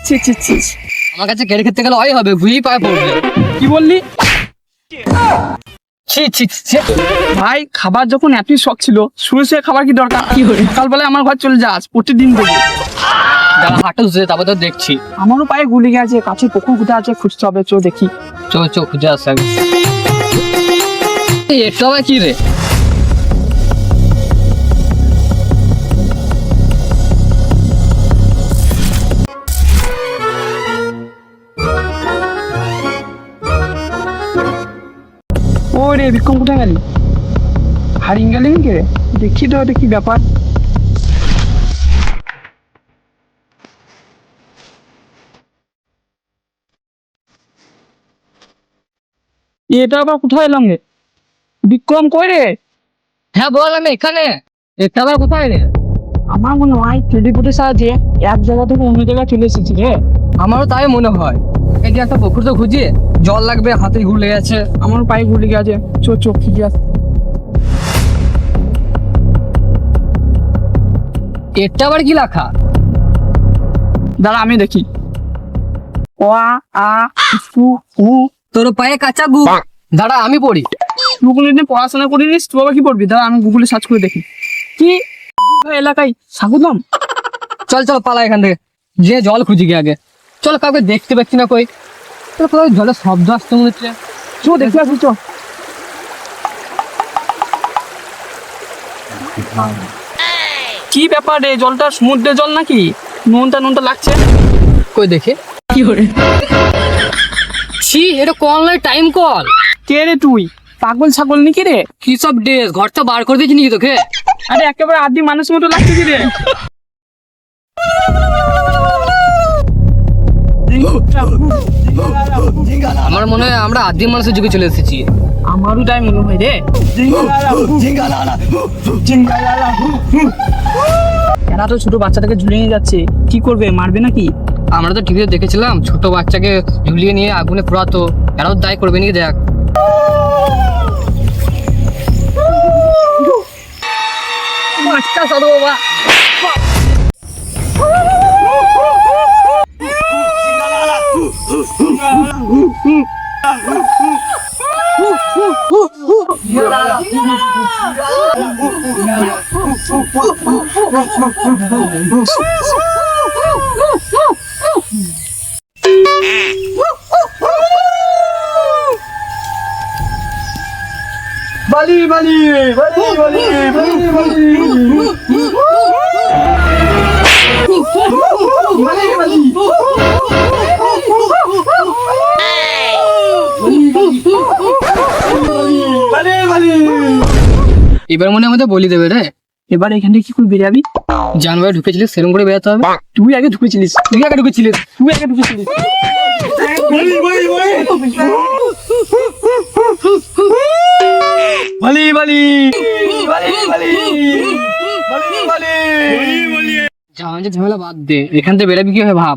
ছি ছি ছি। আমার কাছে কেড়ে খেতে গেলে হবে ভুই পায়ে পড়বে। কি বললি? ছি ছি ছি। ভাই খাবার যখন এতই শখ ছিল শুয়ে শুয়ে খাবার কি দরকার? কি হলো সকালবেলায় আমার ঘর চলে যাস, প্রতিদিন দেবো। যারা হাঁটু ধুয়ে তারপর তো দেখছি। আমারও পায়ে গুলি গেছে, কাছে পুকুর কোথায় আছে খুঁজতে হবে, চো দেখি। চো চো খুঁজে আসে। এটা আবার কি রে? ও রে বিক্রম, কোথায় গেলি? হারিয়ে গেলি নাকি রে? দেখি তো এটা কি ব্যাপার। এটা আবার কোথায় এলাম রে? বিক্রম কই রে? হ্যাঁ বল, আমি এখানে। এটা আবার কোথায় রে? আমার মনে হয় টেলিপোর্টের সাহায্যে এক জায়গা থেকে অন্য জায়গায় চলে এসেছি রে। আমারও তাই মনে হয়। এই যে একটা পুকুর তো খুঁজি, জল লাগবে, হাতে ঘুরে গেছে। আমারও পায়ে গুলি গেছে, চো চো খুঁজে আস। এটা আবার কি লেখা? দাঁড়া আমি দেখি। ও আ সু উ। তোর পায়ে কাঁচা গু। দাঁড়া আমি পড়ি। তুই কোনোদিন পড়াশোনা করিনিস, তুই আবার কি পড়বি? দাঁড়া আমি গুগলে সার্চ করে দেখি। কি এলাকায় স্বাগতম? চল চল পালা এখান থেকে, যে জল খুঁজি গিয়ে আগে। চল, কাউকে দেখতে পাচ্ছি না কই। তোর কোথাও জলের শব্দ আসতে মনে হচ্ছে। চো দেখি আসি চো। কি ব্যাপার রে, জলটা সমুদ্রের জল নাকি? নুনটা নুনটা লাগছে। কই দেখে। কি করে? ছি, এটা কল নয়, টাইম কল। কে রে তুই? পাগল ছাগল নাকি রে? কি সব ড্রেস ঘরটা বার করে দিয়েছি নাকি তোকে? আরে একেবারে আদিম মানুষ মতো লাগছে কি রে? আমার মনে হয় আমরা আদিম মানুষের যুগে চলে এসেছি। আমারও তাই মনে হয় রে। এরা তো ছোট বাচ্চাটাকে ঝুলিয়ে নিয়ে যাচ্ছে, কি করবে, মারবে নাকি? আমরা তো টিভিতে দেখেছিলাম ছোট বাচ্চাকে ঝুলিয়ে নিয়ে আগুনে পোড়াতো, এরাও দায় করবে নাকি দেখ। বাচ্চা সাধু বাবা। বালি বালি বালি বালি বালি বালি এবার মনে আমাদের বলি দেবে রে। এবার এখান থেকে কি করে বেরাবি? জানুয়ারি ঢুকেছিলিস সেরকম করে বেরোতে হবে। তুই আগে ঢুকেছিলিস। তুই আগে ঢুকেছিলিস। তুই আগে ঢুকেছিলিস। বালি বালি বালি বালি ঝামেলা বাদ দে, এখান থেকে বেরাবি কি হবে ভাব।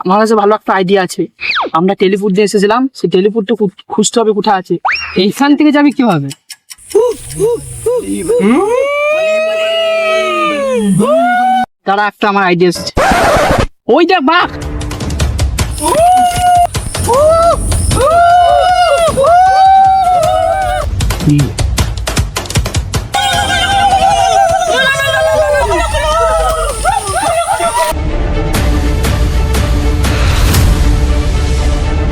আমার কাছে ভালো একটা আইডিয়া আছে। আমরা টেলিফোন দিয়ে এসেছিলাম, সেই টেলিফোনটা খুঁজতে হবে কোথায় আছে। এইখান থেকে যাবি কি হবে? তারা একটা আমার আইডিয়া এসেছে। ওই দেখ বাঘ।